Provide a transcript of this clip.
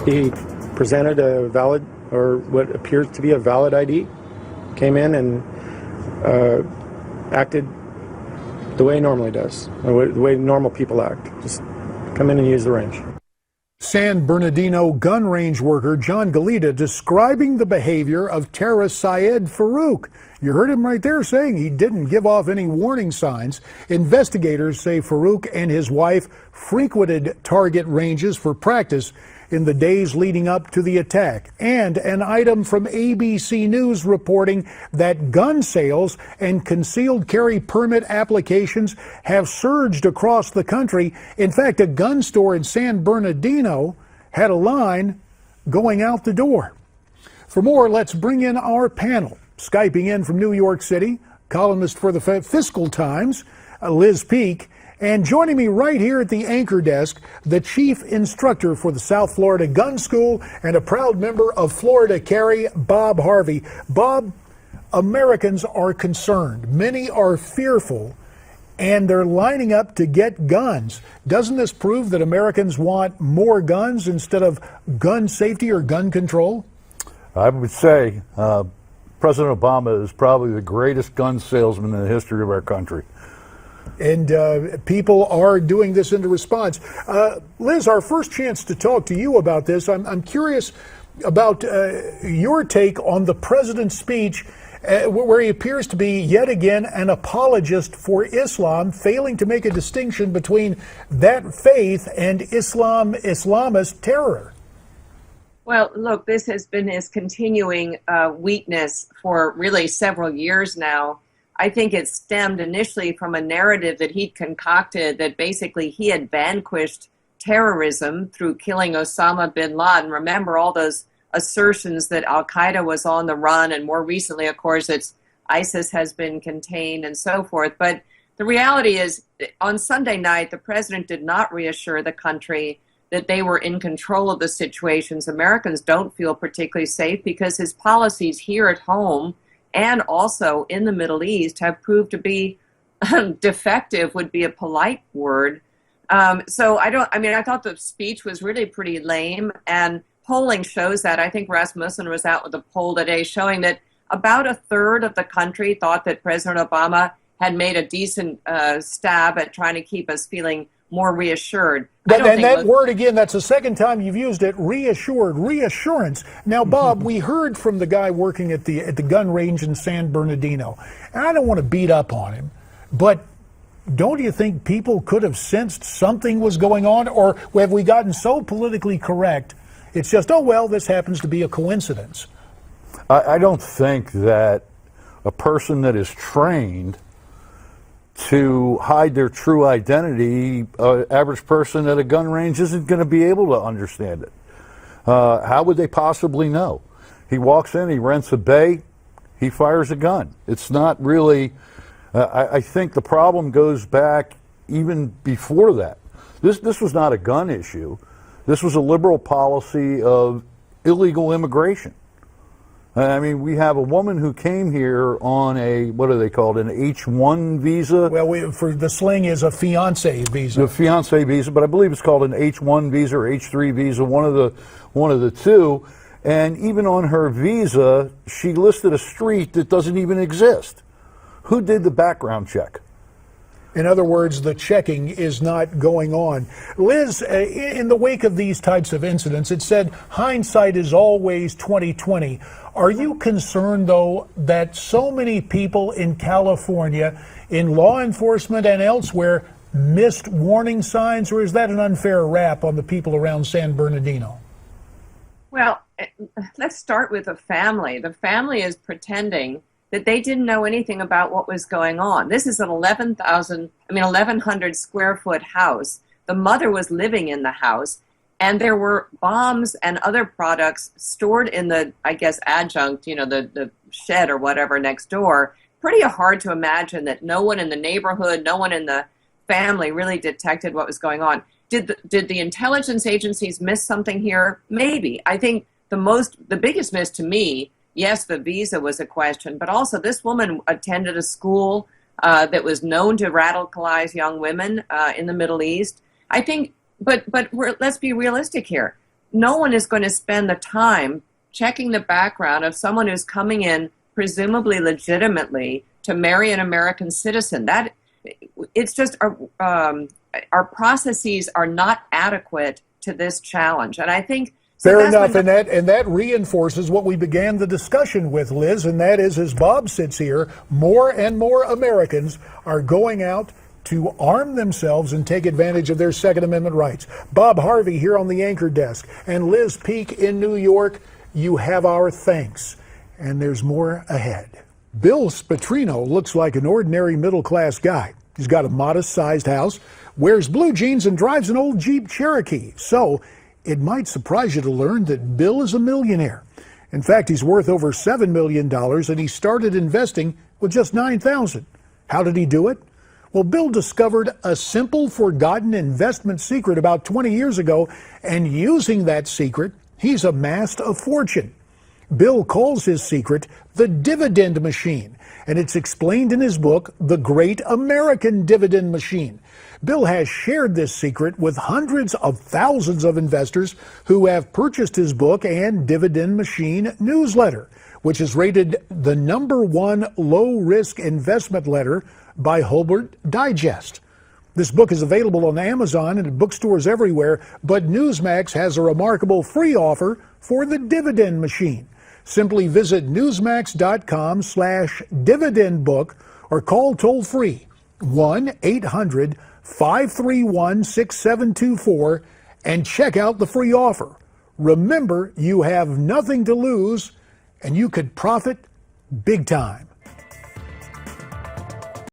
He presented a valid, or what appears to be a valid ID, came in and acted the way he normally does, the way normal people act. Just come in and use the range. San Bernardino gun range worker John Galita describing the behavior of terrorist Syed Farouk. You heard him right there saying he didn't give off any warning signs. Investigators say Farouk and his wife frequented target ranges for practice in the days leading up to the attack. And an item from ABC News reporting that gun sales and concealed carry permit applications have surged across the country. In fact, a gun store in San Bernardino had a line going out the door. For more, let's bring in our panel. Skyping in from New York City, columnist for the Fiscal Times, Liz Peek. And joining me right here at the anchor desk, the chief instructor for the South Florida Gun School and a proud member of Florida Carry, Bob Harvey. Bob, Americans are concerned. Many are fearful, and they're lining up to get guns. Doesn't this prove that Americans want more guns instead of gun safety or gun control? I would say President Obama is probably the greatest gun salesman in the history of our country. And people are doing this in response. Liz, our first chance to talk to you about this. I'm curious about your take on the president's speech where he appears to be yet again an apologist for Islam, failing to make a distinction between that faith and Islamist terror. Well, look, this has been his continuing weakness for really several years now. I think it stemmed initially from a narrative that he'd concocted that basically he had vanquished terrorism through killing Osama bin Laden. Remember all those assertions that Al-Qaeda was on the run, and more recently, of course, it's ISIS has been contained and so forth. But the reality is, on Sunday night, the president did not reassure the country that they were in control of the situations. Americans don't feel particularly safe because his policies here at home and also in the Middle East have proved to be defective, would be a polite word. I thought the speech was really pretty lame, and polling shows that. I think Rasmussen was out with a poll today showing that about a third of the country thought that President Obama had made a decent stab at trying to keep us feeling more reassured. And that word again, that's the second time you've used it, reassured, reassurance. Now, Bob, we heard from the guy working at the gun range in San Bernardino, and I don't want to beat up on him, but don't you think people could have sensed something was going on, or have we gotten so politically correct, it's just, oh, well, this happens to be a coincidence? I don't think that a person that is trained to hide their true identity, average person at a gun range isn't going to be able to understand it. How would they possibly know? He walks in, he rents a bay, he fires a gun. It's not really, I think the problem goes back even before that. This was not a gun issue. This was a liberal policy of illegal immigration. I mean, we have a woman who came here on a, what are they called, an H-1 visa? Well, for the slang is a fiancé visa. The fiancé visa, but I believe it's called an H-1 visa or H-3 visa, one of the two. And even on her visa, she listed a street that doesn't even exist. Who did the background check? In other words, the checking is not going on. Liz, in the wake of these types of incidents, it said hindsight is always 20/20. Are you concerned, though, that so many people in California, in law enforcement and elsewhere, missed warning signs, or is that an unfair rap on the people around San Bernardino? Well, let's start with the family. The family is pretending that they didn't know anything about what was going on. This is an 1,100 square foot house. The mother was living in the house, and there were bombs and other products stored in the, I guess, adjunct, the shed or whatever next door. Pretty hard to imagine that no one in the neighborhood, no one in the family really detected what was going on. Did the intelligence agencies miss something here? Maybe. I think the biggest miss to me, yes, the visa was a question, but also this woman attended a school that was known to radicalize young women in the Middle East. I think, but let's be realistic here. no one is going to spend the time checking the background of someone who's coming in presumably legitimately to marry an American citizen. That it's just our processes are not adequate to this challenge, and I think. Fair enough, and that reinforces what we began the discussion with, Liz, and that is, as Bob sits here, more and more Americans are going out to arm themselves and take advantage of their Second Amendment rights. Bob Harvey here on the anchor desk, and Liz Peek in New York, you have our thanks, and there's more ahead. Bill Spatrino looks like an ordinary middle-class guy. He's got a modest-sized house, wears blue jeans, and drives an old Jeep Cherokee. So it might surprise you to learn that Bill is a millionaire. In fact, he's worth over $7 million, and he started investing with just $9,000. How did he do it? Well, Bill discovered a simple, forgotten investment secret about 20 years ago, and using that secret, he's amassed a fortune. Bill calls his secret the dividend machine, and it's explained in his book, The Great American Dividend Machine. Bill has shared this secret with hundreds of thousands of investors who have purchased his book and Dividend Machine newsletter, which is rated the #1 low-risk investment letter by Hobart Digest. This book is available on Amazon and at bookstores everywhere, but Newsmax has a remarkable free offer for the Dividend Machine. Simply visit newsmax.com/dividendbook or call toll-free 1-800-531-6724 and check out the free offer. Remember, you have nothing to lose and you could profit big time.